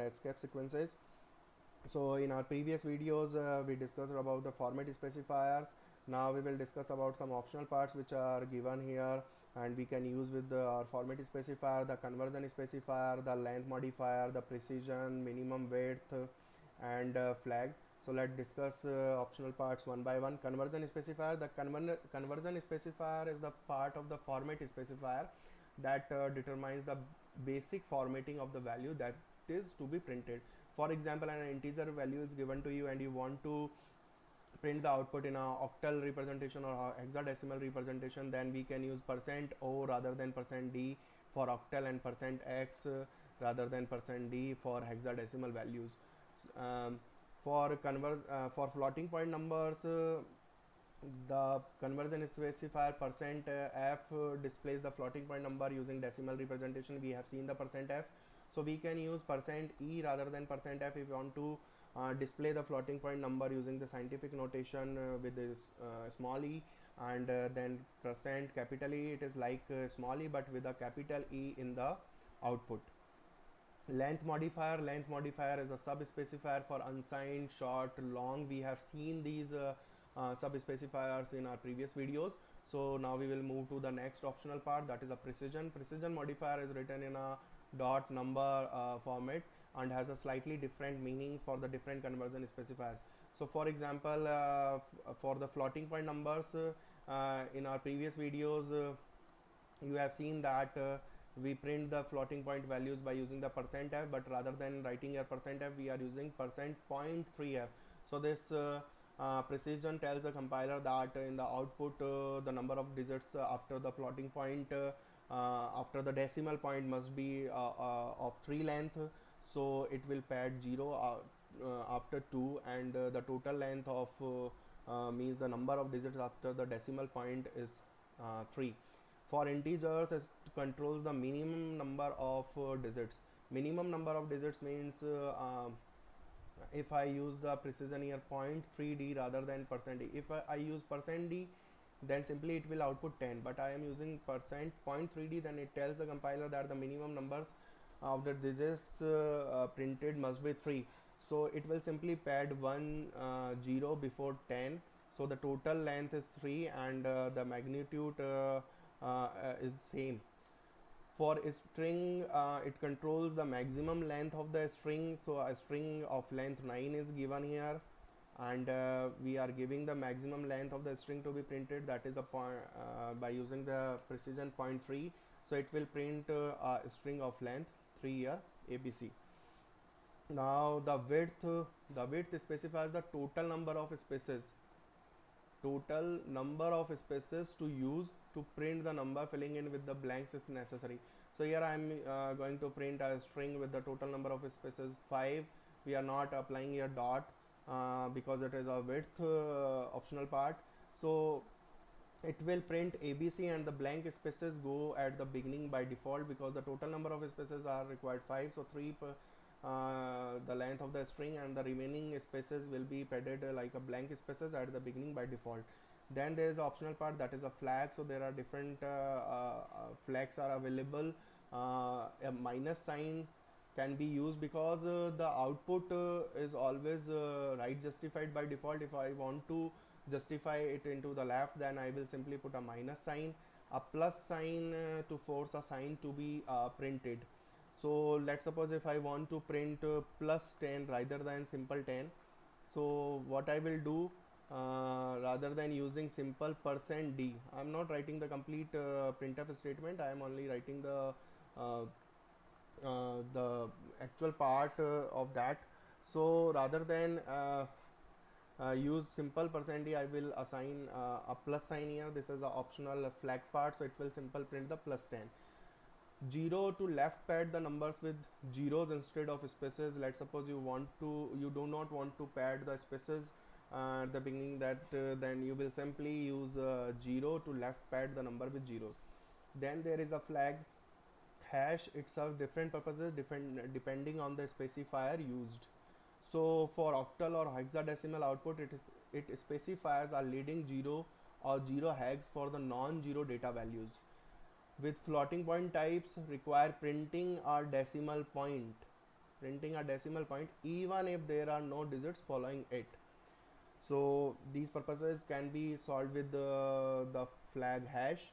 escape sequences. So in our previous videos we discussed about the format specifiers. Now we will discuss about some optional parts which are given here and we can use with our format specifier, the conversion specifier, the length modifier, the precision, minimum width, and flag. So let's discuss optional parts one by one. Conversion specifier. The conversion specifier is the part of the format specifier that determines the basic formatting of the value that is to be printed. For example, an integer value is given to you and you want to print the output in a octal representation or a hexadecimal representation, then we can use %o rather than %d for octal and %x rather than %d for hexadecimal values. Um, for floating point numbers, the conversion specifier %f displays the floating point number using decimal representation. We have seen the %f, so we can use %e rather than %f if we want to display the floating point number using the scientific notation with this small e, and then capital E, it is like small e but with a capital E in the output. Length modifier is a sub specifier for unsigned, short, long. We have seen these sub specifiers in our previous videos. So now we will move to the next optional part, that is a precision. Precision modifier is written in a dot number format and has a slightly different meaning for the different conversion specifiers. So for example, for the floating point numbers, in our previous videos you have seen that we print the floating point values by using the %f, but rather than writing your %f we are using %.3f. So this precision tells the compiler that in the output the number of digits after the floating point after the decimal point must be of 3 length, so it will pad 0 after 2, and the total length of means the number of digits after the decimal point is 3. For integers, it controls the minimum number of digits. Minimum number of digits means if I use the precision here 0.3d rather than %d. If I use %d, then simply it will output 10, but I am using %.3d, then it tells the compiler that the minimum numbers of the digits printed must be 3. So it will simply pad 1 0 before 10. So the total length is 3 and the magnitude is same. For a string, it controls the maximum length of the string. So a string of length 9 is given here, and we are giving the maximum length of the string to be printed, that is a point by using the precision 0.3. So it will print a string of length 3 here ABC. Now the width specifies the total number of spaces to use to print the number, filling in with the blanks if necessary. So here I am going to print a string with the total number of spaces 5. We are not applying here dot because it is a width optional part. So it will print ABC and the blank spaces go at the beginning by default because the total number of spaces are required 5. So 3 per the length of the string, and the remaining spaces will be padded like a blank spaces at the beginning by default. Then there is an optional part, that is a flag. So there are different flags are available. A minus sign can be used because the output is always right justified by default. If I want to justify it into the left, then I will simply put a minus sign, a plus sign to force a sign to be printed. So let's suppose if I want to print plus 10 rather than simple 10, so what I will do, rather than using simple %d, I am not writing the complete printf statement, I am only writing the actual part of that. So rather than use simple %d, I will assign a plus sign here. This is the optional flag part, so it will simple print the plus 10. 0 to left pad the numbers with zeros instead of spaces. Let's suppose you do not want to pad the spaces at the beginning, that then you will simply use 0 to left pad the number with zeros. Then there is a flag hash. It serves different purposes depending on the specifier used. So for octal or hexadecimal output, it specifies a leading 0 or 0 hex for the non-zero data values. With floating point types require printing a decimal point. printing a decimal point even if there are no digits following it. So these purposes can be solved with the flag hash.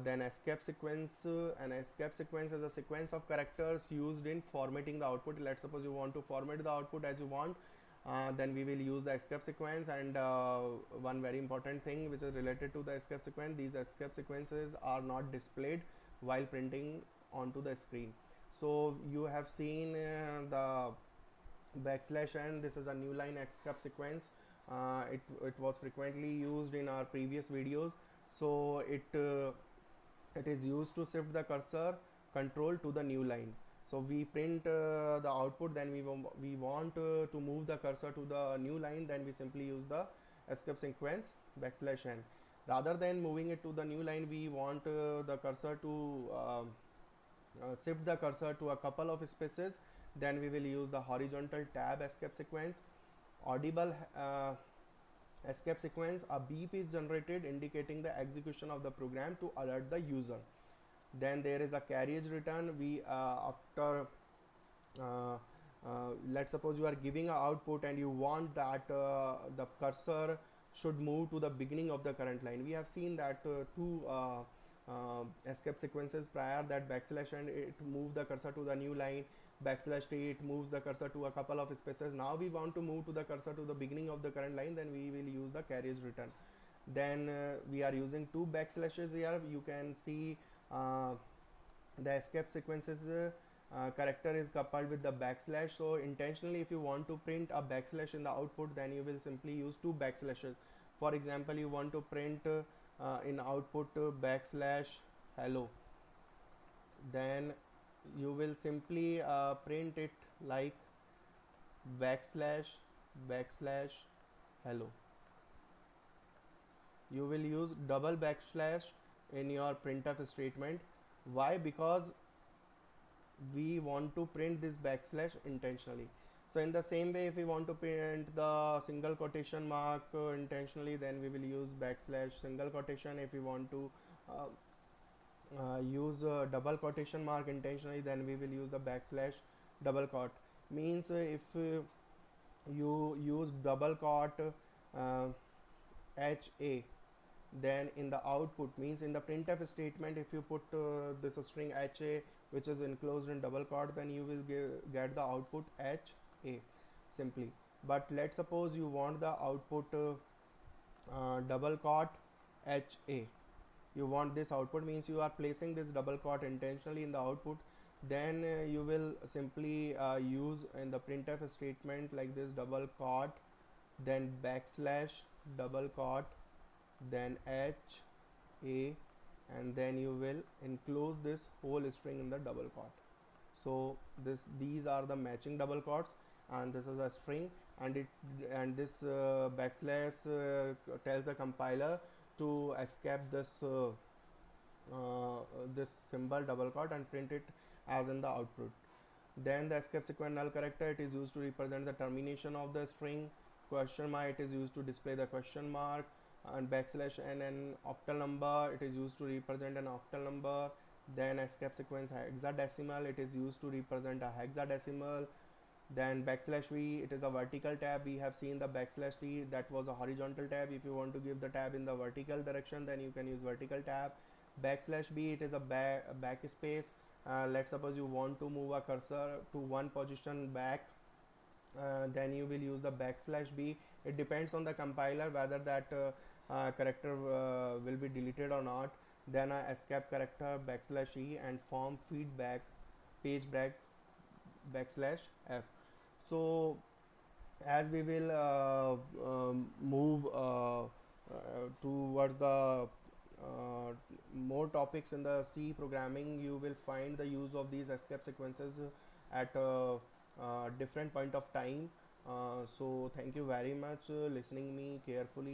Then escape sequence. An escape sequence is a sequence of characters used in formatting the output. Let's suppose you want to format the output as you want, then we will use the escape sequence. And one very important thing which is related to the escape sequence, these escape sequences are not displayed while printing onto the screen. So you have seen the backslash n. This is a new line escape sequence. It was frequently used in our previous videos. So it is used to shift the cursor control to the new line. So we print the output, then we want to move the cursor to the new line, then we simply use the escape sequence backslash n. Rather than moving it to the new line, we want the cursor to shift the cursor to a couple of spaces, then we will use the horizontal tab escape sequence. Audible escape sequence, a beep is generated indicating the execution of the program to alert the user. Then there is a carriage return. We after let's suppose you are giving an output and you want that the cursor should move to the beginning of the current line. We have seen that two escape sequences prior, that backslash and it move the cursor to the new line, backslash t it moves the cursor to a couple of spaces. Now we want to move to the cursor to the beginning of the current line, then we will use the carriage return. Then we are using two backslashes here. You can see the escape sequences character is coupled with the backslash. So intentionally, if you want to print a backslash in the output, then you will simply use two backslashes. For example, you want to print in output backslash hello, then you will simply print it like backslash hello. You will use double backslash in your printf statement. Why? Because we want to print this backslash intentionally. So in the same way, if we want to print the single quotation mark intentionally, then we will use backslash single quotation. If we want to use double quotation mark intentionally, then we will use the backslash double quote. Means if you use double quote HA, then in the output, means in the printf statement, if you put this string HA which is enclosed in double quote, then you will get the output HA simply. But let's suppose you want the output double quote HA. You want this output, means you are placing this double quote intentionally in the output, then you will simply use in the printf statement like this double quote, then backslash double quote, then H A, and then you will enclose this whole string in the double quote. So these are the matching double quotes, and this is a string, and this backslash tells the compiler to escape this this symbol double quote and print it as in the output. Then the escape sequence null character, it is used to represent the termination of the string. Question mark, it is used to display the question mark, and backslash n an octal number, it is used to represent an octal number. Then escape sequence hexadecimal, it is used to represent a hexadecimal. Then backslash v, it is a vertical tab. We have seen the backslash t, that was a horizontal tab. If you want to give the tab in the vertical direction, then you can use vertical tab. Backslash b, it is a backspace. Let's suppose you want to move a cursor to one position back, then you will use the backslash b. It depends on the compiler whether that character will be deleted or not. Then escape character backslash e and form feedback page break backslash f. So as we will move towards the more topics in the C programming, you will find the use of these escape sequences at different point of time. So thank you very much listening me carefully.